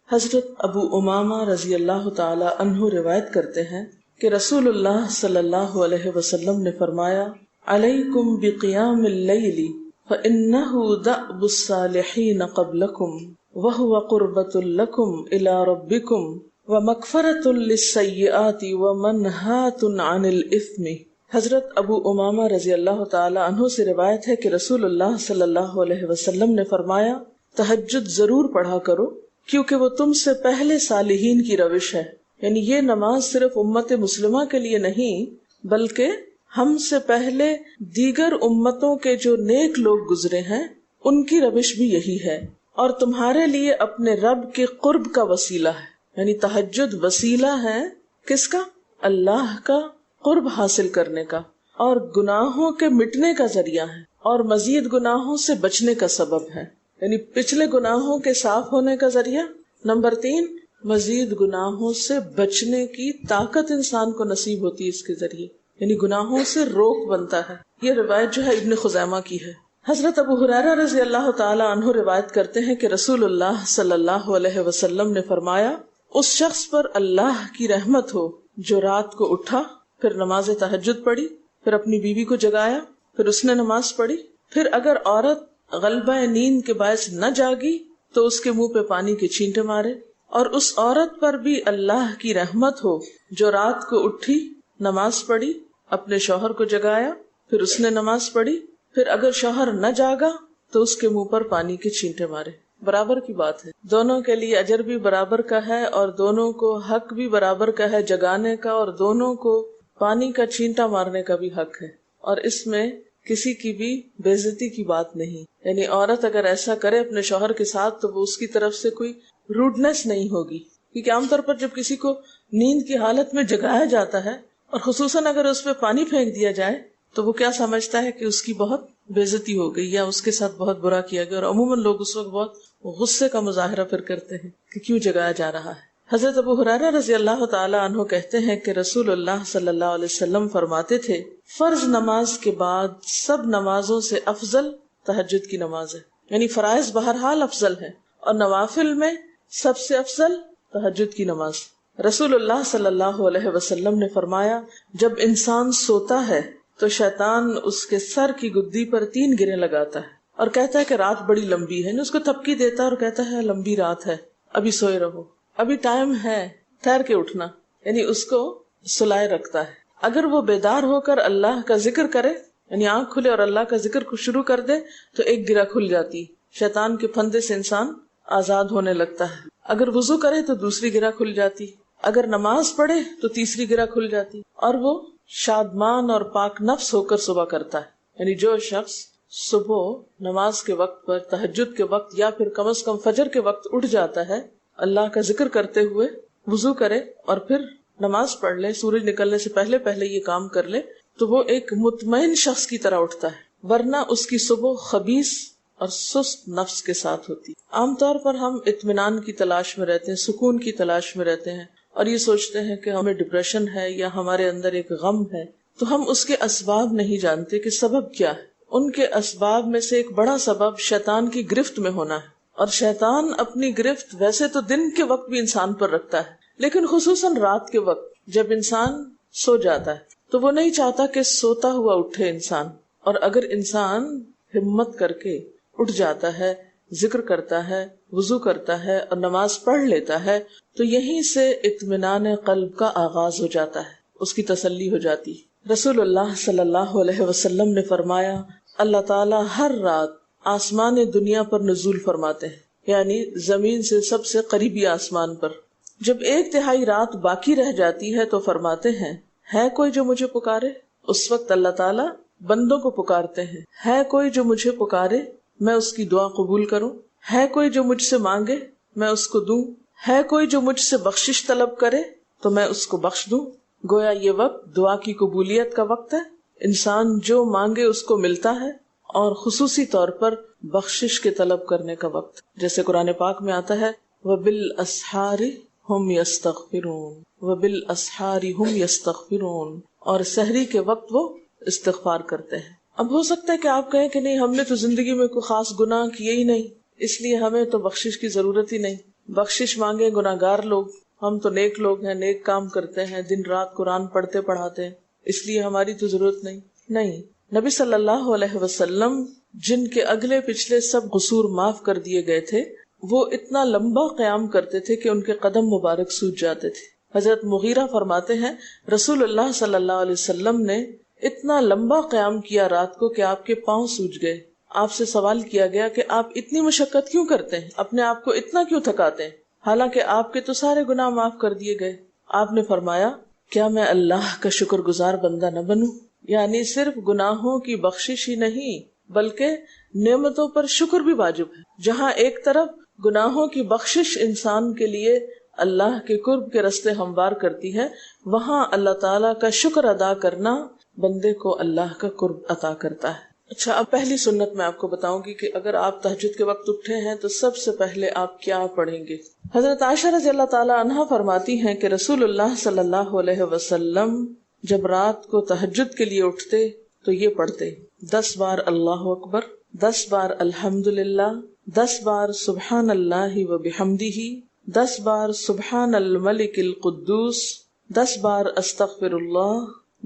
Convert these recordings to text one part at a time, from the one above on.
حضرت ابو امامہ رضی اللہ تعالی عنہ روایت کرتے ہیں کہ رسول اللہ صلی اللہ علیہ وسلم نے فرمایا، علیکم بقیام اللیل فإنہ دأب الصالحین قبلکم وہو قربۃ لکم الی ربکم ومغفرۃ للسیئات ومنہاۃ عن الاثم۔ حضرت ابو امامہ رضی اللہ تعالی عنہ سے روایت ہے کہ رسول اللہ صلی اللہ علیہ وسلم نے فرمایا، تہجد ضرور پڑھا کرو کیونکہ وہ تم سے پہلے صالحین کی روش ہے۔ یعنی یہ نماز صرف امت مسلمہ کے لیے نہیں بلکہ ہم سے پہلے دیگر امتوں کے جو نیک لوگ گزرے ہیں ان کی روش بھی یہی ہے، اور تمہارے لیے اپنے رب کے قرب کا وسیلہ ہے۔ یعنی تہجد وسیلہ ہے کس کا؟ اللہ کا قرب حاصل کرنے کا، اور گناہوں کے مٹنے کا ذریعہ ہے، اور مزید گناہوں سے بچنے کا سبب ہے۔ یعنی پچھلے گناہوں کے صاف ہونے کا ذریعہ، نمبر 3 مزید گناہوں سے بچنے کی طاقت انسان کو نصیب ہوتی ہے اس کے ذریعے، یعنی گناہوں سے روک بنتا ہے۔ یہ روایت جو ہے ابن خزیمہ کی ہے۔ حضرت ابو ہریرہ رضی اللہ تعالی عنہ روایت کرتے ہیں کہ رسول اللہ صلی اللہ علیہ وسلم نے فرمایا، اس شخص پر اللہ کی رحمت ہو جو رات کو اٹھا، پھر نماز تہجد پڑھی، پھر اپنی بیوی کو جگایا، پھر اس نے نماز پڑھی، پھر اگر عورت غلبہ نیند کے باعث نہ جاگی تو اس کے منہ پہ پانی کے چھینٹے مارے، اور اس عورت پر بھی اللہ کی رحمت ہو جو رات کو اٹھی، نماز پڑھی، اپنے شوہر کو جگایا، پھر اس نے نماز پڑھی، پھر اگر شوہر نہ جاگا تو اس کے منہ پر پانی کے چھینٹے مارے۔ برابر کی بات ہے، دونوں کے لیے اجر بھی برابر کا ہے اور دونوں کو حق بھی برابر کا ہے جگانے کا، اور دونوں کو پانی کا چھینٹا مارنے کا بھی حق ہے، اور اس میں کسی کی بھی بے عزتی کی بات نہیں۔ یعنی عورت اگر ایسا کرے اپنے شوہر کے ساتھ تو وہ اس کی طرف سے کوئی روڈنس نہیں ہوگی، کیونکہ عام طور پر جب کسی کو نیند کی حالت میں جگایا جاتا ہے اور خصوصاً اگر اس پہ پانی پھینک دیا جائے تو وہ کیا سمجھتا ہے کہ اس کی بہت بے عزتی ہو گئی یا اس کے ساتھ بہت برا کیا گیا، اور عموماً لوگ اس وقت بہت غصے کا مظاہرہ پھر کرتے ہیں کہ کیوں جگایا جا رہا ہے۔ حضرت ابو ہریرہ رضی اللہ تعالی عنہ کہتے ہیں کہ رسول اللہ صلی اللہ علیہ وسلم فرماتے تھے، فرض نماز کے بعد سب نمازوں سے افضل تہجد کی نماز ہے۔ یعنی فرائض بہرحال افضل ہے اور نوافل میں سب سے افضل تہجد کی نماز۔ رسول اللہ صلی اللہ علیہ وسلم نے فرمایا، جب انسان سوتا ہے تو شیطان اس کے سر کی گدی پر 3 گریں لگاتا ہے اور کہتا ہے کہ رات بڑی لمبی ہے، اس کو تھپکی دیتا ہے اور کہتا ہے لمبی رات ہے، ابھی سوئے رہو، ابھی ٹائم ہے، ٹھہر کے اٹھنا، یعنی اس کو سلائے رکھتا ہے۔ اگر وہ بیدار ہو کر اللہ کا ذکر کرے، یعنی آنکھ کھلے اور اللہ کا ذکر کو شروع کر دے تو ایک گرہ کھل جاتی، شیطان کے پھندے سے انسان آزاد ہونے لگتا ہے۔ اگر وضو کرے تو دوسری گرہ کھل جاتی، اگر نماز پڑھے تو تیسری گرہ کھل جاتی، اور وہ شادمان اور پاک نفس ہو کر صبح کرتا ہے۔ یعنی جو شخص صبح نماز کے وقت پر، تہجد کے وقت یا پھر کم از کم فجر کے وقت اٹھ جاتا ہے، اللہ کا ذکر کرتے ہوئے وضو کرے اور پھر نماز پڑھ لے، سورج نکلنے سے پہلے پہلے یہ کام کر لے تو وہ ایک مطمئن شخص کی طرح اٹھتا ہے، ورنہ اس کی صبح خبیث اور سست نفس کے ساتھ ہوتی۔ عام طور پر ہم اطمینان کی تلاش میں رہتے ہیں، سکون کی تلاش میں رہتے ہیں، اور یہ سوچتے ہیں کہ ہمیں ڈپریشن ہے یا ہمارے اندر ایک غم ہے، تو ہم اس کے اسباب نہیں جانتے کہ سبب کیا ہے۔ ان کے اسباب میں سے ایک بڑا سبب شیطان کی گرفت میں ہونا ہے، اور شیطان اپنی گرفت ویسے تو دن کے وقت بھی انسان پر رکھتا ہے، لیکن خصوصاً رات کے وقت جب انسان سو جاتا ہے تو وہ نہیں چاہتا کہ سوتا ہوا اٹھے انسان، اور اگر انسان ہمت کر کے اٹھ جاتا ہے، ذکر کرتا ہے، وضو کرتا ہے اور نماز پڑھ لیتا ہے تو یہیں سے اطمینان قلب کا آغاز ہو جاتا ہے، اس کی تسلی ہو جاتی۔ رسول اللہ صلی اللہ علیہ وسلم نے فرمایا، اللہ تعالیٰ ہر رات آسمان دنیا پر نزول فرماتے ہیں، یعنی زمین سے سب سے قریبی آسمان پر۔ جب 1/3 رات باقی رہ جاتی ہے تو فرماتے ہیں، ہے کوئی جو مجھے پکارے؟ اس وقت اللہ تعالیٰ بندوں کو پکارتے ہیں، ہے کوئی جو مجھے پکارے میں اس کی دعا قبول کروں؟ ہے کوئی جو مجھ سے مانگے میں اس کو دوں؟ ہے کوئی جو مجھ سے بخشش طلب کرے تو میں اس کو بخش دوں؟ گویا یہ وقت دعا کی قبولیت کا وقت ہے، انسان جو مانگے اس کو ملتا ہے، اور خصوصی طور پر بخشش کے طلب کرنے کا وقت، جیسے قرآن پاک میں آتا ہے، وَبِالْأَسْحَارِ هُمْ يَسْتَغْفِرُونَ وَبِالْأَسْحَارِ هُمْ يَسْتَغْفِرُونَ، اور سحری کے وقت وہ استغفار کرتے ہیں۔ اب ہو سکتا ہے کہ آپ کہیں کہ نہیں، ہم نے تو زندگی میں کوئی خاص گناہ کیے ہی نہیں، اس لیے ہمیں تو بخشش کی ضرورت ہی نہیں۔ بخشش مانگے گناہگار لوگ، ہم تو نیک لوگ ہیں، نیک کام کرتے ہیں، دن رات قرآن پڑھتے پڑھاتے ہیں، اس لیے ہماری تو ضرورت نہیں۔ نبی صلی اللہ علیہ وسلم جن کے اگلے پچھلے سب قصور معاف کر دیے گئے تھے، وہ اتنا لمبا قیام کرتے تھے کہ ان کے قدم مبارک سوج جاتے تھے۔ حضرت مغیرہ فرماتے ہیں رسول اللہ صلی اللہ علیہ وسلم نے اتنا لمبا قیام کیا رات کو کہ آپ کے پاؤں سوج گئے۔ آپ سے سوال کیا گیا کہ آپ اتنی مشقت کیوں کرتے ہیں، اپنے آپ کو اتنا کیوں تھکاتے ہیں، حالانکہ آپ کے تو سارے گناہ معاف کر دیے گئے۔ آپ نے فرمایا کیا میں اللہ کا شکر گزار بندہ نہ بنوں؟ یعنی صرف گناہوں کی بخشش ہی نہیں بلکہ نعمتوں پر شکر بھی واجب ہے۔ جہاں ایک طرف گناہوں کی بخشش انسان کے لیے اللہ کے قرب کے راستے ہموار کرتی ہے، وہاں اللہ تعالیٰ کا شکر ادا کرنا بندے کو اللہ کا قرب عطا کرتا ہے۔ اچھا، اب پہلی سنت میں آپ کو بتاؤں گی کہ اگر آپ تہجد کے وقت اٹھے ہیں تو سب سے پہلے آپ کیا پڑھیں گے۔ حضرت عائشہ رضی اللہ تعالی عنہا فرماتی ہیں کہ رسول اللہ صلی اللہ علیہ وسلم جب رات کو تہجد کے لیے اٹھتے تو یہ پڑھتے 10 بار اللہ اکبر، 10 بار الحمدللہ، 10 بار سبحان اللہ و بحمدہ، 10 بار سبحان الملک القدوس، 10 بار استغفر اللہ،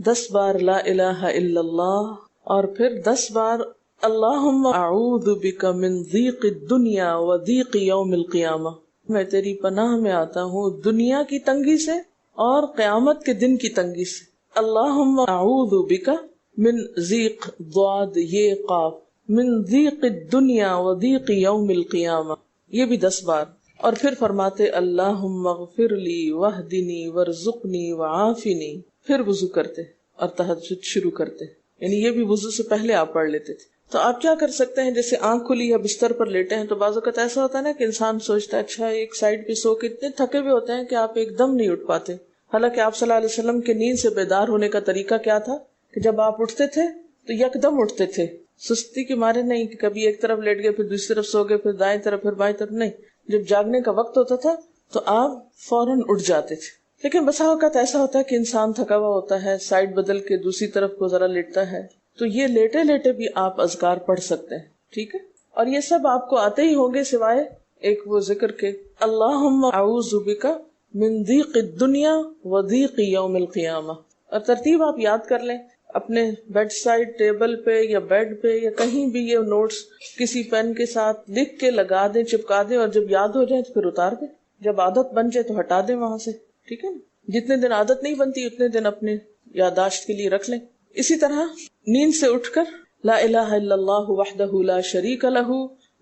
10 بار لا الہ الا اللہ، اور پھر 10 بار اللہم اعوذ بک من ضیق الدنیا و ضیق یوم القیامہ، میں تیری پناہ میں آتا ہوں دنیا کی تنگی سے اور قیامت کے دن کی تنگی سے۔ اللہم اعوذ بک من ضیق ضاد یہ قاف من ضیق الدنیا و ضیق یوم القیامہ، یہ بھی 10 بار۔ اور پھر فرماتے اللہم اغفر لی واہدنی وارزقنی وعافنی، پھر وضو کرتے اور تہجد شروع کرتے، یعنی یہ بھی وضو سے پہلے آپ پڑھ لیتے تھے۔ تو آپ کیا کر سکتے ہیں، جیسے آنکھ کھلی یا بستر پر لیٹے ہیں تو بعض اوقات ایسا ہوتا ہے نا کہ انسان سوچتا ہے اچھا ایک سائڈ پہ سو کے اتنے تھکے ہوئے ہوتے ہیں کہ آپ ایک دم نہیں اٹھ پاتے۔ حالانکہ آپ صلی اللہ علیہ وسلم کے نیند سے بیدار ہونے کا طریقہ کیا تھا کہ جب آپ اٹھتے تھے تو یکدم اٹھتے تھے، سستی کے مارے نہیں کہ کبھی ایک طرف لیٹ گئے پھر دوسری طرف سو گئے پھر دائیں طرف پھر بائیں طرف، نہیں، جب جاگنے کا وقت ہوتا تھا تو آپ فوراً اٹھ جاتے تھے۔ لیکن بسا اوقات ایسا ہوتا ہے کہ انسان تھکا ہوا ہوتا ہے، سائڈ بدل کے دوسری طرف کو ذرا لیٹتا ہے، تو یہ لیٹے لیٹے بھی آپ اذکار پڑھ سکتے ہیں، ٹھیک ہے؟ اور یہ سب آپ کو آتے ہی ہوں گے سوائے ایک وہ ذکر کے اللہم اعوذ بک من ضیق الدنیا و ضیق یوم القیامہ، اور ترتیب آپ یاد کر لیں اپنے بیڈ سائڈ ٹیبل پہ یا بیڈ پہ یا کہیں بھی، یہ نوٹس کسی پین کے ساتھ لکھ کے لگا دیں، چپکا دیں، اور جب یاد ہو جائے تو پھر اتار دیں، جب عادت بن جائے تو ہٹا دیں وہاں سے، ٹھیک ہے نا؟ جتنے دن عادت نہیں بنتی اتنے دن اپنے یادداشت کے لیے رکھ لیں۔ اسی طرح نیند سے اٹھ کر لا الہ الا اللہ وحدہ لا شریک لہ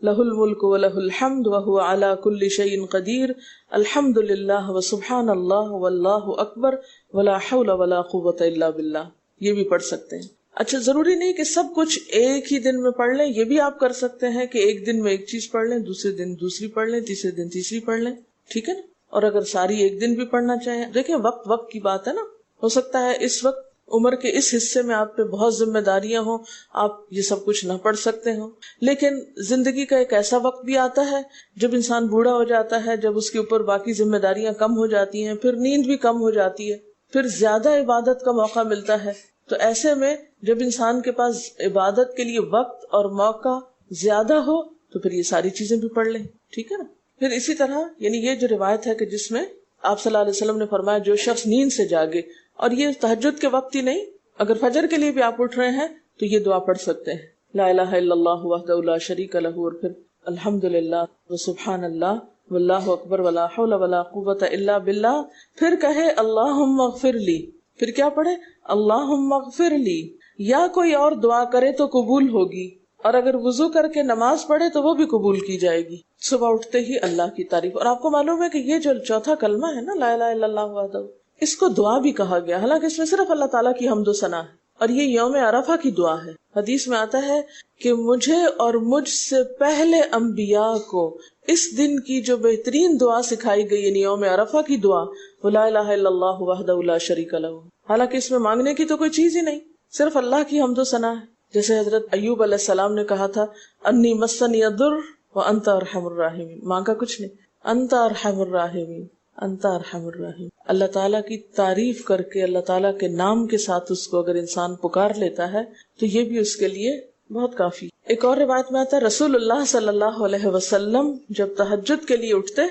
لہ الملک و لہ الحمد وہو علی کل شیء قدیر الحمد للہ وسبحان اللہ واللہ اکبر ولا حول ولا قوۃ الا باللہ، یہ بھی پڑھ سکتے ہیں۔ اچھا، ضروری نہیں کہ سب کچھ ایک ہی دن میں پڑھ لیں، یہ بھی آپ کر سکتے ہیں کہ ایک دن میں ایک چیز پڑھ لیں، دوسرے دن دوسری پڑھ لیں، تیسرے دن تیسری پڑھ لیں، ٹھیک ہے نا؟ اور اگر ساری ایک دن بھی پڑھنا چاہیں، دیکھیں وقت کی بات ہے نا، ہو سکتا ہے اس وقت عمر کے اس حصے میں آپ پہ بہت ذمہ داریاں ہوں، آپ یہ سب کچھ نہ پڑھ سکتے ہوں، لیکن زندگی کا ایک ایسا وقت بھی آتا ہے جب انسان بوڑھا ہو جاتا ہے، جب اس کے اوپر باقی ذمہ داریاں کم ہو جاتی ہیں، پھر نیند بھی کم ہو جاتی ہے، پھر زیادہ عبادت کا موقع ملتا ہے، تو ایسے میں جب انسان کے پاس عبادت کے لیے وقت اور موقع زیادہ ہو تو پھر یہ ساری چیزیں بھی پڑھ لیں، ٹھیک ہے نا؟ پھر اسی طرح یعنی یہ جو روایت ہے کہ جس میں آپ صلی اللہ علیہ وسلم نے فرمایا جو شخص نیند سے جاگے، اور یہ تہجد کے وقت ہی نہیں، اگر فجر کے لیے بھی آپ اٹھ رہے ہیں تو یہ دعا پڑھ سکتے ہیں، لا الہ الا اللہ وحدہ لا شریک لہ، اور پھر الحمدللہ وسبحان اللہ واللہ اکبر ولا حول ولا قوۃ الا باللہ، پھر کہے اللہم اغفر لی، پھر کیا پڑھے اللہم اغفر لی، یا کوئی اور دعا کرے تو قبول ہوگی، اور اگر وضو کر کے نماز پڑھے تو وہ بھی قبول کی جائے گی۔ صبح اٹھتے ہی اللہ کی تعریف، اور آپ کو معلوم ہے کہ یہ جو چوتھا کلمہ ہے نا لا الہ الا اللہ وحدہ، اس کو دعا بھی کہا گیا، حالانکہ اس میں صرف اللہ تعالیٰ کی حمد و ثنا ہے، اور یہ یوم عرفہ کی دعا ہے۔ حدیث میں آتا ہے کہ مجھے اور مجھ سے پہلے انبیاء کو اس دن کی جو بہترین دعا سکھائی گئی یعنی یوم عرفہ کی دعا وہ لا الہ الا اللہ وحدہ لا شریک لہ، حالانکہ اس میں مانگنے کی تو کوئی چیز ہی نہیں، صرف اللہ کی حمد و ثنا ہے۔ جیسے حضرت ایوب علیہ السلام نے کہا تھا انی مسنی الضر وانت ارحم الراحمین، مانگا کچھ نہیں، انت ارحم الراحمین، انت ارحم الراحمین۔ اللہ تعالیٰ کی تعریف کر کے اللہ تعالیٰ کے نام کے ساتھ اس کو اگر انسان پکار لیتا ہے تو یہ بھی اس کے لیے بہت کافی۔ ایک اور روایت میں آتا ہے رسول اللہ صلی اللہ علیہ وسلم جب تہجد کے لیے اٹھتے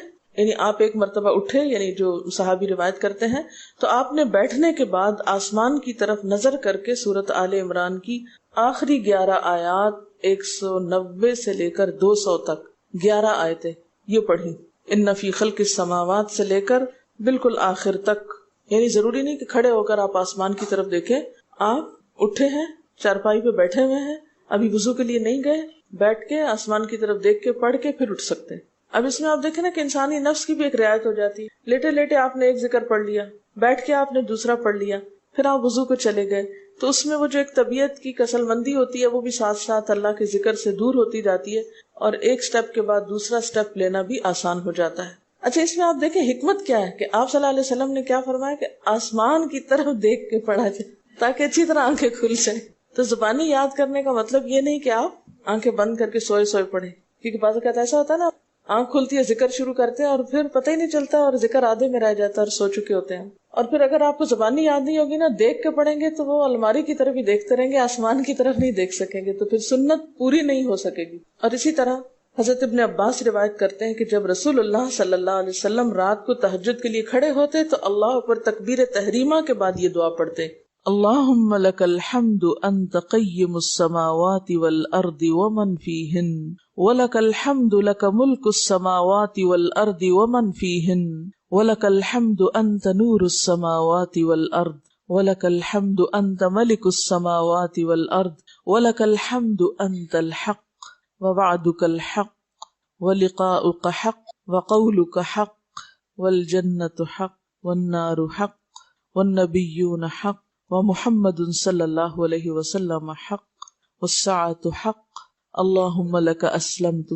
یعنی آپ ایک مرتبہ اٹھے، یعنی جو صحابی روایت کرتے ہیں، تو آپ نے بیٹھنے کے بعد آسمان کی طرف نظر کر کے سورۃ آل عمران کی آخری 11 آیات 190 سے لے کر 200 تک 11 آیتیں یہ پڑھی، ان فی خلق السماوات سے لے کر بالکل آخر تک. یعنی ضروری نہیں کہ کھڑے ہو کر آپ آسمان کی طرف دیکھیں، آپ اٹھے ہیں، چارپائی پہ بیٹھے ہوئے ہیں، ابھی وضو کے لیے نہیں گئے، بیٹھ کے آسمان کی طرف دیکھ کے پڑھ کے پھر اٹھ سکتے ہیں. اب اس میں آپ دیکھیں نا کہ انسانی نفس کی بھی ایک رعایت ہو جاتی ہے. لیٹے لیٹے آپ نے ایک ذکر پڑھ لیا، بیٹھ کے آپ نے دوسرا پڑھ لیا، پھر آپ وضو کو چلے گئے، تو اس میں وہ جو ایک طبیعت کی کسل مندی ہوتی ہے وہ بھی ساتھ ساتھ اللہ کے ذکر سے دور ہوتی جاتی ہے، اور ایک سٹیپ کے بعد دوسرا سٹیپ لینا بھی آسان ہو جاتا ہے. اچھا، اس میں آپ دیکھیں حکمت کیا ہے کہ آپ صلی اللہ علیہ وسلم نے کیا فرمایا کہ آسمان کی طرف دیکھ کے پڑھا جائے تاکہ اچھی طرح آنکھیں کھل جائیں. تو زبانی یاد کرنے کا مطلب یہ نہیں کہ آپ آنکھیں بند کر کے سوئے سوئے پڑھیں، کیونکہ بعض اوقات ایسا ہوتا ہے نا، آنکھ کھلتی ہے، ذکر شروع کرتے ہیں اور پھر پتہ ہی نہیں چلتا اور ذکر آدھے میں رہ جاتا ہے اور سو چکے ہوتے ہیں. اور پھر اگر آپ کو زبانی یاد نہیں ہوگی نا، دیکھ کے پڑھیں گے تو وہ الماری کی طرف ہی دیکھتے رہیں گے، آسمان کی طرف نہیں دیکھ سکیں گے، تو پھر سنت پوری نہیں ہو سکے گی. اور اسی طرح حضرت ابن عباس روایت کرتے ہیں کہ جب رسول اللہ صلی اللہ علیہ وسلم رات کو تہجد کے لیے کھڑے ہوتے تو اللہ پر تکبیر تحریمہ کے بعد یہ دعا پڑھتے: اللہم لک الحمد انت قیم السماوات والارض ومن فیہن ولک الحمد لک ملک السماوات والارض ومن فیہن ولک الحمد انت نور السماوات والارض ولک الحمد انت ملک السماوات والارض ولک الحمد انت الحق ووعدك الحق ولقاؤك حق وقولك حق والجنة حق والنار حق والنبيون حق ومحمد صلی اللہ علیہ وسلم حق والساعة حق اللهم لك أسلمت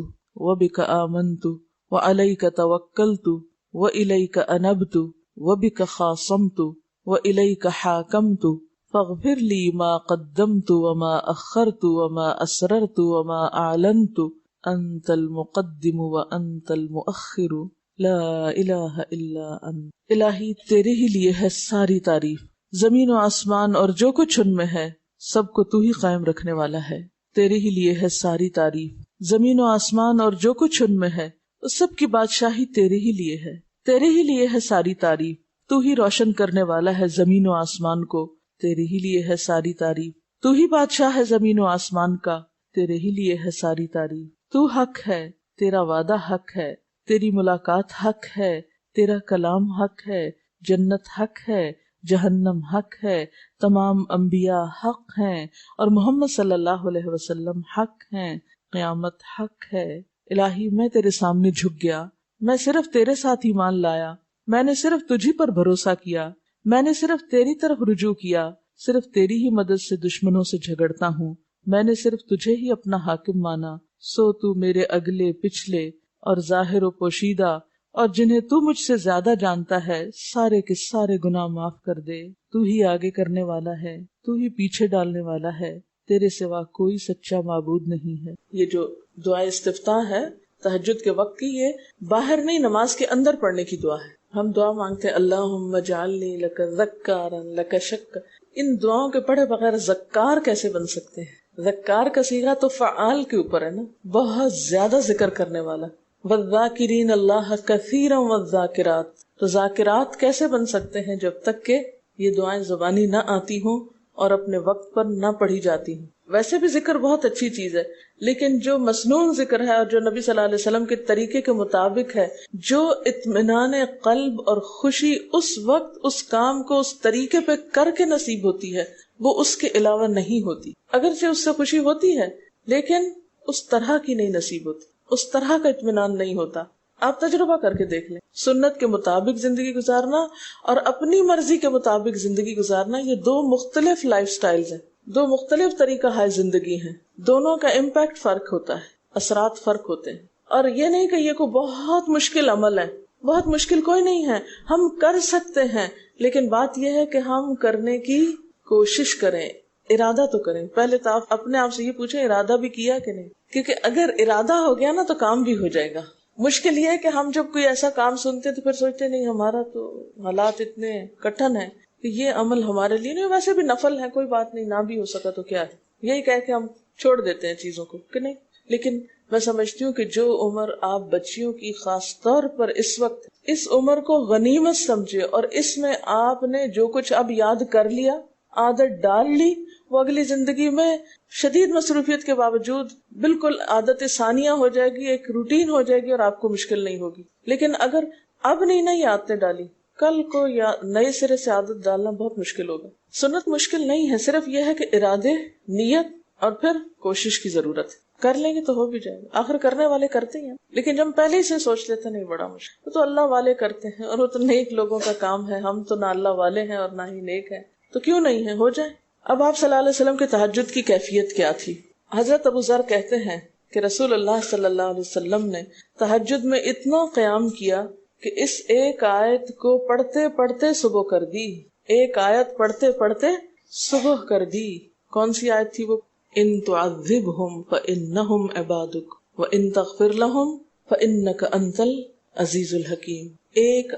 وبك آمنت وعليك توكلت وإليك أنبت وبك خاصمت وإليك حاكمت فاغفر لي ما قدمت وما أخرت وما أسررت وما أعلنت أنت المقدم وأنت المؤخر لا الہ الا انت. الہی تیرے ہی لیے ہے ساری تعریف، زمین و آسمان اور جو کچھ ان میں ہے سب کو تو ہی قائم رکھنے والا ہے. تیرے ہی لیے ہے ساری تعریف، زمین و آسمان اور جو کچھ ان میں ہے اس سب کی بادشاہی تیرے ہی لیے ہے. تیرے ہی لیے ہے ساری تعریف، تو ہی روشن کرنے والا ہے زمین و آسمان کو، تیرے ہی لیے ہے ساری تعریف. تو ہی بادشاہ ہے زمین و آسمان کا، تیرے ہی لیے ہے ساری تعریف. تو حق ہے، تیرا وعدہ حق ہے، تیری ملاقات حق ہے، تیرا کلام حق ہے، جنت حق ہے، جہنم حق ہے، تمام انبیاء حق ہیں اور محمد صلی اللہ علیہ وسلم حق ہیں، قیامت حق ہے. الہی میں تیرے سامنے جھک گیا، میں صرف تیرے ساتھ ایمان لایا، میں نے صرف تجھی پر بھروسہ کیا، میں نے صرف تیری طرف رجوع کیا، صرف تیری ہی مدد سے دشمنوں سے جھگڑتا ہوں، میں نے صرف تجھے ہی اپنا حاکم مانا. سو تو میرے اگلے پچھلے اور ظاہر و پوشیدہ اور جنہیں تو مجھ سے زیادہ جانتا ہے سارے کے سارے گناہ معاف کر دے. تو ہی آگے کرنے والا ہے، تو ہی پیچھے ڈالنے والا ہے، تیرے سوا کوئی سچا معبود نہیں ہے. یہ جو دعا استفتاح ہے تہجد کے وقت کی، یہ باہر نہیں نماز کے اندر پڑھنے کی دعا ہے. ہم دعا مانگتے ہیں اللہم اجعلنی لک ذکارا لک شکارا. ان دعاؤں کے پڑھے بغیر ذکار کیسے بن سکتے ہیں؟ ذکار کا صیغہ تو فعال کے اوپر ہے نا، بہت زیادہ ذکر کرنے والا. والذاکرین اللہ کثیرا والذاکرات. تو ذاکرات کیسے بن سکتے ہیں جب تک کہ یہ دعائیں زبانی نہ آتی ہوں اور اپنے وقت پر نہ پڑھی جاتی ہوں. ویسے بھی ذکر بہت اچھی چیز ہے، لیکن جو مسنون ذکر ہے اور جو نبی صلی اللہ علیہ وسلم کے طریقے کے مطابق ہے، جو اطمینان قلب اور خوشی اس وقت اس کام کو اس طریقے پہ کر کے نصیب ہوتی ہے، وہ اس کے علاوہ نہیں ہوتی. اگرچہ اس سے خوشی ہوتی ہے لیکن اس طرح کی نہیں نصیب ہوتی، اس طرح کا اطمینان نہیں ہوتا. آپ تجربہ کر کے دیکھ لیں، سنت کے مطابق زندگی گزارنا اور اپنی مرضی کے مطابق زندگی گزارنا، یہ دو مختلف لائف سٹائلز ہیں، دو مختلف طریقہ ہے زندگی ہیں. دونوں کا امپیکٹ فرق ہوتا ہے، اثرات فرق ہوتے ہیں. اور یہ نہیں کہ یہ کوئی بہت مشکل عمل ہے، بہت مشکل کوئی نہیں ہے، ہم کر سکتے ہیں، لیکن بات یہ ہے کہ ہم کرنے کی کوشش کریں، ارادہ تو کریں. پہلے تو آپ اپنے آپ سے یہ پوچھیں ارادہ بھی کیا کہ نہیں، کیونکہ اگر ارادہ ہو گیا نا تو کام بھی ہو جائے گا. مشکل یہ ہے کہ ہم جب کوئی ایسا کام سنتے تو پھر سوچتے نہیں ہمارا تو حالات اتنے کٹھن ہیں کہ یہ عمل ہمارے لیے نہیں، ویسے بھی نفل ہے، کوئی بات نہیں، نہ بھی ہو سکا تو کیا ہے، یہی کہہ کے ہم چھوڑ دیتے ہیں چیزوں کو کہ نہیں. لیکن میں سمجھتی ہوں کہ جو عمر آپ بچیوں کی خاص طور پر اس وقت اس عمر کو غنیمت سمجھے اور اس میں آپ نے جو کچھ اب یاد کر لیا، عادت ڈال لی، وہ اگلی زندگی میں شدید مصروفیت کے باوجود بالکل عادت ثانیہ ہو جائے گی، ایک روٹین ہو جائے گی اور آپ کو مشکل نہیں ہوگی. لیکن اگر اب نہیں عادتیں ڈالی، کل کو یا نئے سرے سے عادت ڈالنا بہت مشکل ہوگا. سنت مشکل نہیں ہے، صرف یہ ہے کہ ارادے، نیت اور پھر کوشش کی ضرورت ہے. کر لیں گے تو ہو بھی جائے گا، آخر کرنے والے کرتے ہیں. لیکن جب پہلے ہی سے سوچ لیتے نہیں بڑا مشکل، تو اللہ والے کرتے ہیں اور وہ تو نیک لوگوں کا کام ہے. ہم تو نہ اللہ والے ہیں اور نہ ہی نیک ہیں، تو کیوں نہیں ہے، ہو جائے. اب آپ صلی اللہ علیہ وسلم کے تہجد کی کیفیت کیا تھی؟ حضرت ابو ذر کہتے ہیں کہ رسول اللہ صلی اللہ علیہ وسلم نے تہجد میں اتنا قیام کیا کہ اس ایک آیت کو پڑھتے پڑھتے صبح کر دی. ایک آیت پڑھتے پڑھتے صبح کر دی. کون سی آیت تھی وہ؟ ان تعذبہم فانہم عبادک وان تغفر لہم فانک انت العزیز الحکیم. ایک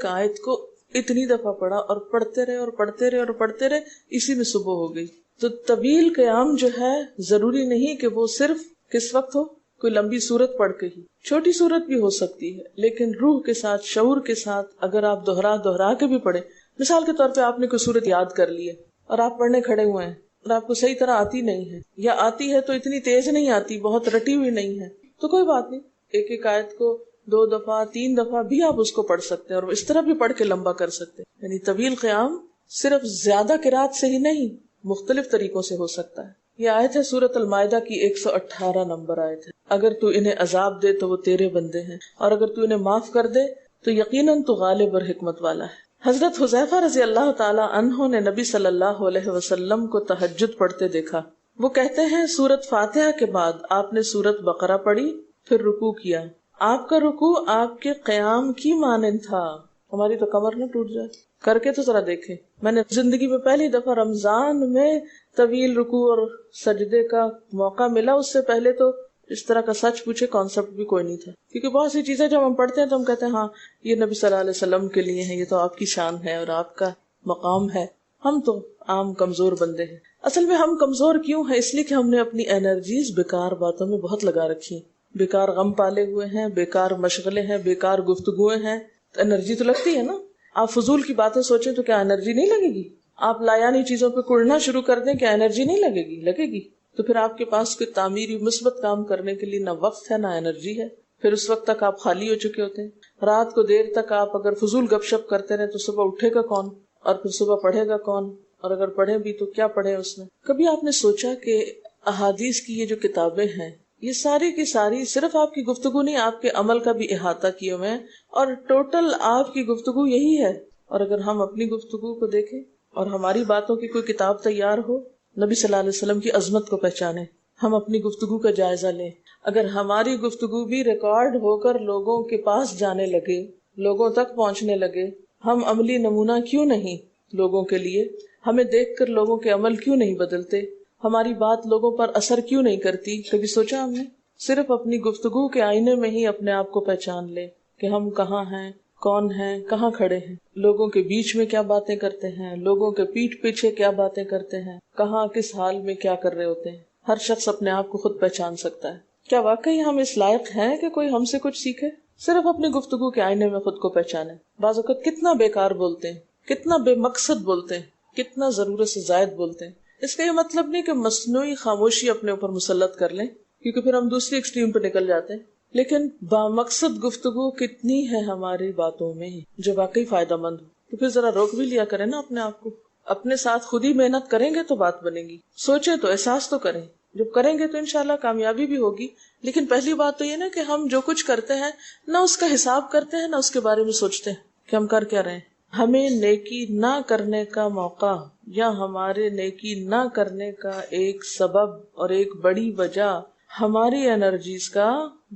آیت کو اتنی دفعہ پڑھا اور پڑھتے رہے اور پڑھتے رہے اور پڑھتے رہے، اسی میں صبح ہو گئی. تو طویل قیام جو ہے ضروری نہیں کہ وہ صرف کس وقت ہو، کوئی لمبی سورت پڑھ کے ہی، چھوٹی سورت بھی ہو سکتی ہے، لیکن روح کے ساتھ، شعور کے ساتھ اگر آپ دہرا کے بھی پڑھیں. مثال کے طور پہ آپ نے کوئی سورت یاد کر لی ہے اور آپ پڑھنے کھڑے ہوئے ہیں اور آپ کو صحیح طرح آتی نہیں ہے، یا آتی ہے تو اتنی تیز نہیں آتی، بہت رٹی ہوئی نہیں ہے، تو کوئی بات نہیں، ایک آیت کو 2 دفعہ 3 دفعہ بھی آپ اس کو پڑھ سکتے ہیں اور اس طرح بھی پڑھ کے لمبا کر سکتے ہیں. یعنی طویل قیام صرف زیادہ قرات سے ہی نہیں، مختلف طریقوں سے ہو سکتا ہے. یہ آیت ہے سورۃ المائدہ کی 118 نمبر آیت ہے. اگر تو انہیں عذاب دے تو وہ تیرے بندے ہیں، اور اگر تو انہیں معاف کر دے تو یقیناً تو غالب اور حکمت والا ہے. حضرت حذیفہ رضی اللہ تعالی عنہ نے نبی صلی اللہ علیہ وسلم کو تہجد پڑھتے دیکھا. وہ کہتے ہیں سورۃ فاتحہ کے بعد آپ نے سورۃ بقرہ پڑھی، پھر رکوع کیا. آپ کا رکوع آپ کے قیام کی مانند تھا. ہماری تو کمر نہ ٹوٹ جائے. کر کے تو ذرا دیکھیں. میں نے زندگی میں پہلی دفعہ رمضان میں طویل رکوع اور سجدے کا موقع ملا. اس سے پہلے تو اس طرح کا سچ پوچھے کانسیپٹ بھی کوئی نہیں تھا، کیونکہ بہت سی چیزیں جب ہم پڑھتے ہیں تو ہم کہتے ہیں ہاں یہ نبی صلی اللہ علیہ وسلم کے لیے ہے، یہ تو آپ کی شان ہے اور آپ کا مقام ہے. ہم تو عام کمزور بندے ہیں. اصل میں ہم کمزور کیوں ہیں؟ اس لیے کہ ہم نے اپنی انرجیز بیکار باتوں میں بہت لگا رکھی ہیں، بیکار غم پالے ہوئے ہیں، بیکار مشغلے ہیں، بیکار گفتگویں ہیں. تو انرجی تو لگتی ہے نا. آپ فضول کی باتیں سوچیں تو کیا انرجی نہیں لگے گی؟ آپ لایانی چیزوں پہ کڑنا شروع کر دیں، کیا انرجی نہیں لگے گی؟ لگے گی. تو پھر آپ کے پاس کوئی تعمیری مثبت کام کرنے کے لیے نہ وقت ہے نہ انرجی ہے. پھر اس وقت تک آپ خالی ہو چکے ہوتے ہیں. رات کو دیر تک آپ اگر فضول گپ شپ کرتے رہے تو صبح اٹھے گا کون، اور پھر صبح پڑھے گا کون، اور اگر پڑھے بھی تو کیا پڑھے اس میں. کبھی آپ نے سوچا کہ احادیث کی یہ جو کتابیں ہیں یہ ساری کی ساری صرف آپ کی گفتگو نہیں، آپ کے عمل کا بھی احاطہ کیے ہوئے ہیں، اور ٹوٹل آپ کی گفتگو یہی ہے. اور اگر ہم اپنی گفتگو کو دیکھیں اور ہماری باتوں کی کوئی کتاب تیار ہو، نبی صلی اللہ علیہ وسلم کی عظمت کو پہچانے، ہم اپنی گفتگو کا جائزہ لیں. اگر ہماری گفتگو بھی ریکارڈ ہو کر لوگوں کے پاس جانے لگے، لوگوں تک پہنچنے لگے، ہم عملی نمونہ کیوں نہیں لوگوں کے لیے؟ ہمیں دیکھ کر لوگوں کے عمل کیوں نہیں بدلتے؟ ہماری بات لوگوں پر اثر کیوں نہیں کرتی؟ کبھی سوچا ہم نے؟ صرف اپنی گفتگو کے آئینے میں ہی اپنے آپ کو پہچان لے کہ ہم کہاں ہیں، کون ہیں، کہاں کھڑے ہیں، لوگوں کے بیچ میں کیا باتیں کرتے ہیں، لوگوں کے پیٹھ پیچھے کیا باتیں کرتے ہیں، کہاں کس حال میں کیا کر رہے ہوتے ہیں. ہر شخص اپنے آپ کو خود پہچان سکتا ہے. کیا واقعی ہم اس لائق ہیں کہ کوئی ہم سے کچھ سیکھے؟ صرف اپنی گفتگو کے آئینے میں خود کو پہچانے. بعض اوقات کتنا بیکار بولتے ہیں، کتنا بے مقصد بولتے ہیں، کتنا ضرورت سے زائد بولتے ہیں. اس کا یہ مطلب نہیں کہ مصنوعی خاموشی اپنے اوپر مسلط کر لیں، کیونکہ پھر ہم دوسری ایکسٹریم پہ نکل جاتے ہیں. لیکن بامقصد گفتگو کتنی ہے ہماری باتوں میں جو واقعی فائدہ مند ہو، تو پھر ذرا روک بھی لیا کریں نا اپنے آپ کو. اپنے ساتھ خود ہی محنت کریں گے تو بات بنے گی. سوچیں تو احساس تو کریں. جب کریں گے تو انشاءاللہ کامیابی بھی ہوگی. لیکن پہلی بات تو یہ نا کہ ہم جو کچھ کرتے ہیں نہ اس کا حساب کرتے ہیں، نہ اس کے بارے میں سوچتے ہیں کہ ہم کر کیا رہے ہیں. ہمیں نیکی نہ کرنے کا موقع یا ہمارے نیکی نہ کرنے کا ایک سبب اور ایک بڑی وجہ ہماری انرجیز کا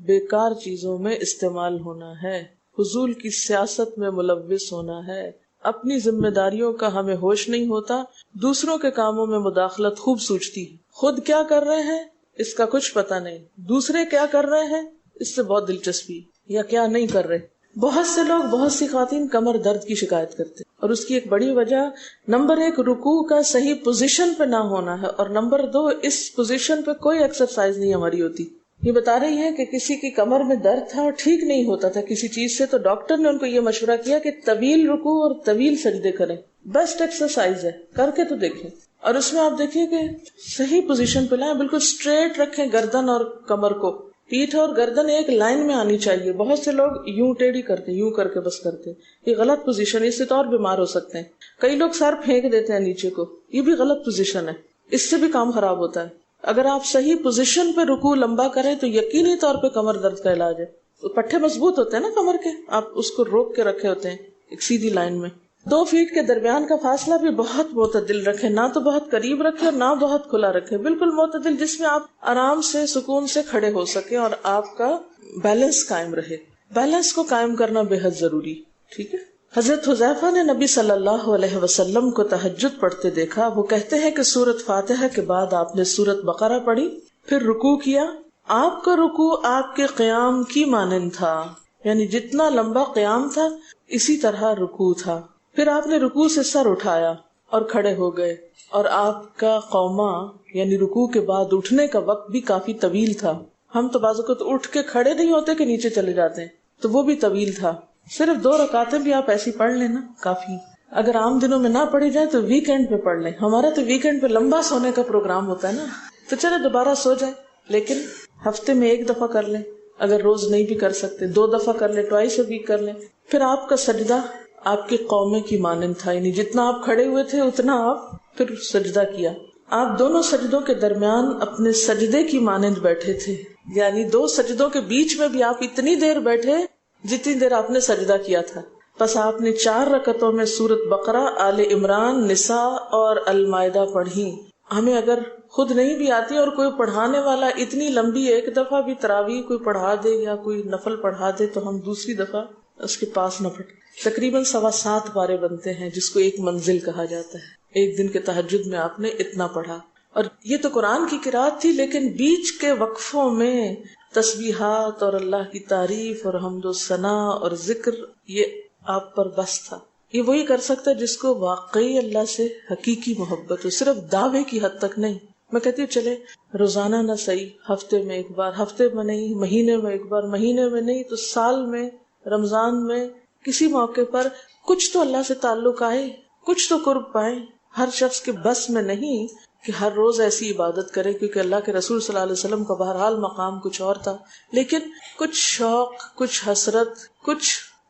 بیکار چیزوں میں استعمال ہونا ہے، فضول کی سیاست میں ملوث ہونا ہے. اپنی ذمہ داریوں کا ہمیں ہوش نہیں ہوتا، دوسروں کے کاموں میں مداخلت خوب سوچتی ہے. خود کیا کر رہے ہیں اس کا کچھ پتہ نہیں، دوسرے کیا کر رہے ہیں اس سے بہت دلچسپی، یا کیا نہیں کر رہے. بہت سے لوگ، بہت سی خواتین کمر درد کی شکایت کرتے ہیں، اور اس کی ایک بڑی وجہ نمبر 1 رکوع کا صحیح پوزیشن پہ نہ ہونا ہے، اور نمبر 2 اس پوزیشن پہ کوئی ایکسرسائز نہیں ہماری ہوتی. یہ بتا رہی ہے کہ کسی کی کمر میں درد تھا اور ٹھیک نہیں ہوتا تھا کسی چیز سے، تو ڈاکٹر نے ان کو یہ مشورہ کیا کہ طویل رکوع اور طویل سجدے کریں، بیسٹ ایکسرسائز ہے، کر کے تو دیکھیں۔ اور اس میں آپ دیکھیے کہ صحیح پوزیشن پہ لائیں، بالکل اسٹریٹ رکھیں گردن اور کمر کو، پیٹھ اور گردن ایک لائن میں آنی چاہیے۔ بہت سے لوگ یوں ٹیڑھی کرتے ہیں، یوں کر کے بس کرتے ہیں، یہ غلط پوزیشن ہے، اس سے تو اور بیمار ہو سکتے ہیں۔ کئی لوگ سر پھینک دیتے ہیں نیچے کو، یہ بھی غلط پوزیشن ہے، اس سے بھی کام خراب ہوتا ہے۔ اگر آپ صحیح پوزیشن پہ رکوع لمبا کریں تو یقینی طور پہ کمر درد کا علاج ہے۔ پٹھے مضبوط ہوتے ہیں نا کمر کے، آپ اس کو روک کے رکھے ہوتے ہیں ایک سیدھی لائن میں۔ 2 فیٹ کے درمیان کا فاصلہ بھی بہت معتدل رکھیں، نہ تو بہت قریب رکھیں اور نہ بہت کھلا رکھیں، بالکل معتدل، جس میں آپ آرام سے سکون سے کھڑے ہو سکیں اور آپ کا بیلنس قائم رہے۔ بیلنس کو قائم کرنا بے حد ضروری، ٹھیک ہے۔ حضرت حذیفہ نے نبی صلی اللہ علیہ وسلم کو تہجد پڑھتے دیکھا۔ وہ کہتے ہیں کہ سورۃ فاتحہ کے بعد آپ نے سورۃ بقرہ پڑھی، پھر رکوع کیا۔ آپ کا رکوع آپ کے قیام کی مانند تھا، یعنی جتنا لمبا قیام تھا اسی طرح رکوع تھا۔ پھر آپ نے رکوع سے سر اٹھایا اور کھڑے ہو گئے، اور آپ کا قوما یعنی رکوع کے بعد اٹھنے کا وقت بھی کافی طویل تھا۔ ہم تو بعض اوقات اٹھ کے کھڑے نہیں ہوتے کہ نیچے چلے جاتے ہیں، تو وہ بھی طویل تھا۔ صرف 2 رکعتیں بھی آپ ایسی پڑھ لینا کافی۔ اگر عام دنوں میں نہ پڑھی جائے تو ویکینڈ پہ پڑھ لیں۔ ہمارا تو ویکینڈ پہ لمبا سونے کا پروگرام ہوتا ہے نا، تو چلے دوبارہ سو جائیں، لیکن ہفتے میں 1 دفعہ کر لیں، اگر روز نہیں بھی کر سکتے 2 دفعہ کر لیں، ٹوائس اے ویک کر لیں۔ پھر آپ کا سجدہ آپ کے قومے کی مانند تھا، یعنی جتنا آپ کھڑے ہوئے تھے اتنا آپ پھر سجدہ کیا۔ آپ دونوں سجدوں کے درمیان اپنے سجدے کی مانند بیٹھے تھے، یعنی 2 سجدوں کے بیچ میں بھی آپ اتنی دیر بیٹھے جتنی دیر آپ نے سجدہ کیا تھا۔ پس آپ نے 4 رکعتوں میں سورۃ بقرہ، آل عمران، نساء اور المائدہ پڑھی۔ ہمیں اگر خود نہیں بھی آتی اور کوئی پڑھانے والا اتنی لمبی 1 دفعہ بھی تراویح کوئی پڑھا دے یا کوئی نفل پڑھا دے تو ہم دوسری دفعہ اس کے پاس نہ پڑھیں۔ تقریباً 7.25 پارے بنتے ہیں، جس کو 1 منزل کہا جاتا ہے۔ ایک دن کے تہجد میں آپ نے اتنا پڑھا، اور یہ تو قرآن کی قرات تھی، لیکن بیچ کے وقفوں میں تسبیحات اور اللہ کی تعریف اور حمد و ثنا اور ذکر، یہ آپ پر بس تھا۔ یہ وہی کر سکتا ہے جس کو واقعی اللہ سے حقیقی محبت ہو، صرف دعوے کی حد تک نہیں۔ میں کہتی ہوں چلے روزانہ نہ صحیح، ہفتے میں 1 بار، ہفتے میں نہیں، مہینے میں 1 بار، مہینے میں نہیں تو سال میں، رمضان میں، کسی موقع پر کچھ تو اللہ سے تعلق آئے، کچھ تو قرب پائیں۔ ہر شخص کے بس میں نہیں کہ ہر روز ایسی عبادت کرے، کیونکہ اللہ کے رسول صلی اللہ علیہ وسلم کا بہرحال مقام کچھ اور تھا، لیکن کچھ شوق، کچھ حسرت،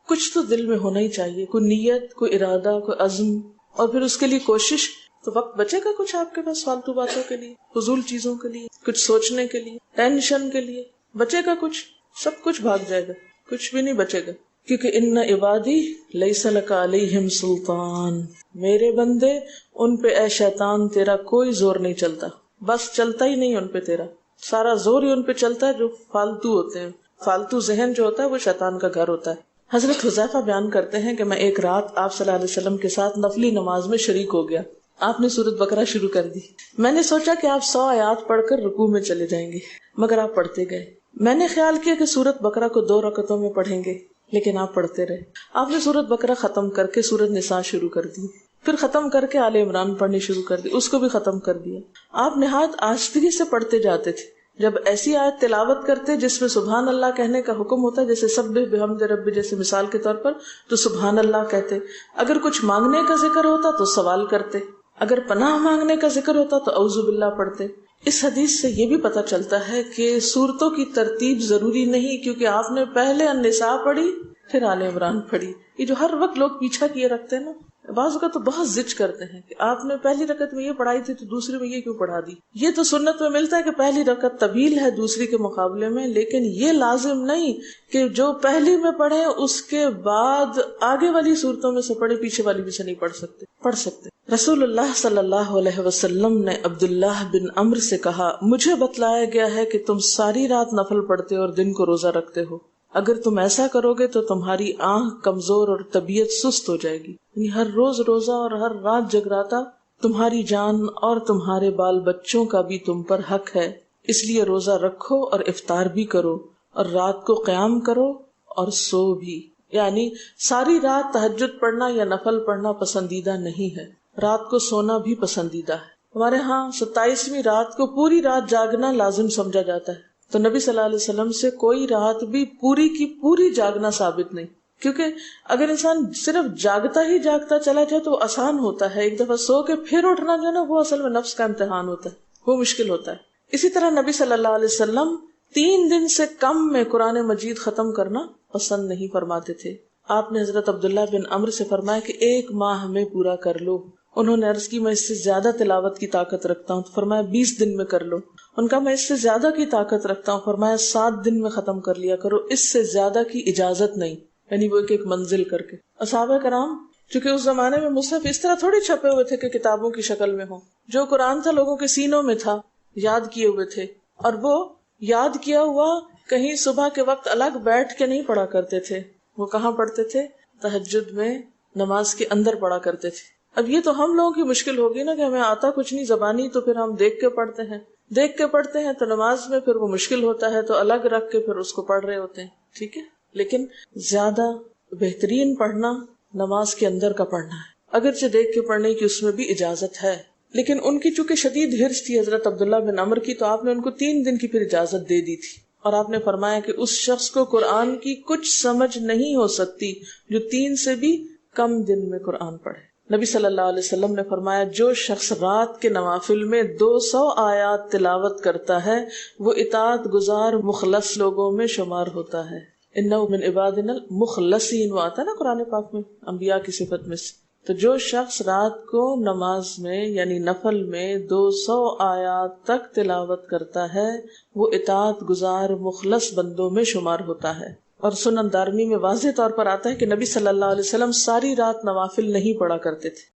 کچھ تو دل میں ہونا ہی چاہیے، کوئی نیت، کوئی ارادہ، کوئی عزم، اور پھر اس کے لیے کوشش۔ تو وقت بچے گا کچھ آپ کے پاس فالتو باتوں کے لیے، فضول چیزوں کے لیے، کچھ سوچنے کے لیے، ٹینشن کے لیے بچے گا کچھ؟ سب کچھ بھاگ جائے گا، کچھ بھی نہیں بچے گا، کیونکہ ان عبادی لیس لک علیہم سلطان، میرے بندے ان پہ اے شیطان تیرا کوئی زور نہیں چلتا، بس چلتا ہی نہیں ان پہ، تیرا سارا زور ہی ان پہ چلتا ہے جو فالتو ہوتے ہیں۔ فالتو ذہن جو ہوتا ہے وہ شیطان کا گھر ہوتا ہے۔ حضرت حذیفہ بیان کرتے ہیں کہ میں ایک رات آپ صلی اللہ علیہ وسلم کے ساتھ نفلی نماز میں شریک ہو گیا۔ آپ نے سورۃ بقرہ شروع کر دی، میں نے سوچا کہ آپ 100 آیات پڑھ کر رکوع میں چلے جائیں گے، مگر آپ پڑھتے گئے۔ میں نے خیال کیا کہ سورۃ بقرہ کو 2 رکعتوں میں پڑھیں گے، لیکن آپ پڑھتے رہے۔ آپ نے سورۃ بقرہ ختم کر کے سورۃ نساء شروع کر دی، پھر ختم کر کے آل عمران پڑھنی شروع کر دی، اس کو بھی ختم کر دیا۔ آپ نہایت آہستگی سے پڑھتے جاتے تھے۔ جب ایسی آیت تلاوت کرتے جس میں سبحان اللہ کہنے کا حکم ہوتا ہے، جیسے سبح بحمد ربی جیسے مثال کے طور پر، تو سبحان اللہ کہتے۔ اگر کچھ مانگنے کا ذکر ہوتا تو سوال کرتے، اگر پناہ مانگنے کا ذکر ہوتا تو اعوذ باللہ پڑھتے۔ اس حدیث سے یہ بھی پتہ چلتا ہے کہ سورتوں کی ترتیب ضروری نہیں، کیونکہ آپ نے پہلے النساء پڑھی پھر آل عمران پڑھی۔ یہ جو ہر وقت لوگ پیچھا کیے رکھتے ہیں نا، بعض اوقات تو بہت ضد کرتے ہیں کہ آپ نے پہلی رکعت میں یہ پڑھائی تھی تو دوسری میں یہ کیوں پڑھا دی۔ یہ تو سنت میں ملتا ہے کہ پہلی رکعت طویل ہے دوسری کے مقابلے میں، لیکن یہ لازم نہیں کہ جو پہلی میں پڑھے اس کے بعد آگے والی صورتوں میں سے پڑھے، پیچھے والی بھی سے نہیں پڑھ سکتے۔ رسول اللہ صلی اللہ علیہ وسلم نے عبداللہ بن عمرو سے کہا، مجھے بتلایا گیا ہے کہ تم ساری رات نفل پڑھتے اور دن کو روزہ رکھتے ہو، اگر تم ایسا کرو گے تو تمہاری آنکھ کمزور اور طبیعت سست ہو جائے گی، یعنی ہر روز روزہ اور ہر رات جگراتا تمہاری جان اور تمہارے بال بچوں کا بھی تم پر حق ہے، اس لیے روزہ رکھو اور افطار بھی کرو اور رات کو قیام کرو اور سو بھی۔ یعنی ساری رات تہجد پڑھنا یا نفل پڑھنا پسندیدہ نہیں ہے، رات کو سونا بھی پسندیدہ ہے۔ ہمارے ہاں 27ویں رات کو پوری رات جاگنا لازم سمجھا جاتا ہے، تو نبی صلی اللہ علیہ وسلم سے کوئی رات بھی پوری کی پوری جاگنا ثابت نہیں، کیونکہ اگر انسان صرف جاگتا ہی جاگتا چلا جائے تو وہ آسان ہوتا ہے، ایک دفعہ سو کے پھر اٹھنا جو ہے نا وہ اصل میں نفس کا امتحان ہوتا ہے، وہ مشکل ہوتا ہے۔ اسی طرح نبی صلی اللہ علیہ وسلم 3 دن سے کم میں قرآن مجید ختم کرنا پسند نہیں فرماتے تھے۔ آپ نے حضرت عبداللہ بن عمرو سے فرمایا کہ 1 ماہ میں پورا کر لو۔ انہوں نے عرض کی میں اس سے زیادہ تلاوت کی طاقت رکھتا ہوں، تو فرمایا 20 دن میں کر لو۔ ان کا میں اس سے زیادہ کی طاقت رکھتا ہوں، فرمایا 7 دن میں ختم کر لیا کرو، اس سے زیادہ کی اجازت نہیں، یعنی وہ ایک منزل کر کے۔ صحابہ کرام چونکہ اس زمانے میں مصحف اس طرح تھوڑی چھپے ہوئے تھے کہ کتابوں کی شکل میں ہوں، جو قرآن تھا لوگوں کے سینوں میں تھا، یاد کیے ہوئے تھے، اور وہ یاد کیا ہوا کہیں صبح کے وقت الگ بیٹھ کے نہیں پڑھا کرتے تھے، وہ کہاں پڑھتے تھے؟ تہجد میں نماز کے اندر پڑھا کرتے تھے۔ اب یہ تو ہم لوگوں کی مشکل ہوگی نا کہ ہمیں آتا کچھ نہیں زبانی، تو پھر ہم دیکھ کے پڑھتے ہیں تو نماز میں پھر وہ مشکل ہوتا ہے تو الگ رکھ کے پھر اس کو پڑھ رہے ہوتے ہیں، ٹھیک ہے۔ لیکن زیادہ بہترین پڑھنا نماز کے اندر کا پڑھنا ہے، اگرچہ دیکھ کے پڑھنے کی اس میں بھی اجازت ہے، لیکن ان کی چونکہ شدید حرص تھی حضرت عبداللہ بن عمرو کی، تو آپ نے ان کو 3 دن کی پھر اجازت دے دی تھی، اور آپ نے فرمایا کہ اس شخص کو قرآن کی کچھ سمجھ نہیں ہو سکتی جو 3 سے بھی کم دن میں قرآن پڑھے۔ نبی صلی اللہ علیہ وسلم نے فرمایا جو شخص رات کے نوافل میں 200 آیات تلاوت کرتا ہے وہ اطاعت گزار مخلص لوگوں میں شمار ہوتا ہے۔ انہ من عبادنا المخلصین، وہ آتا ہے نا قرآن پاک میں انبیاء کی صفت میں سے۔ تو جو شخص رات کو نماز میں یعنی نفل میں 200 آیات تک تلاوت کرتا ہے وہ اطاعت گزار مخلص بندوں میں شمار ہوتا ہے۔ اور سنن دارمی میں واضح طور پر آتا ہے کہ نبی صلی اللہ علیہ وسلم ساری رات نوافل نہیں پڑھا کرتے تھے۔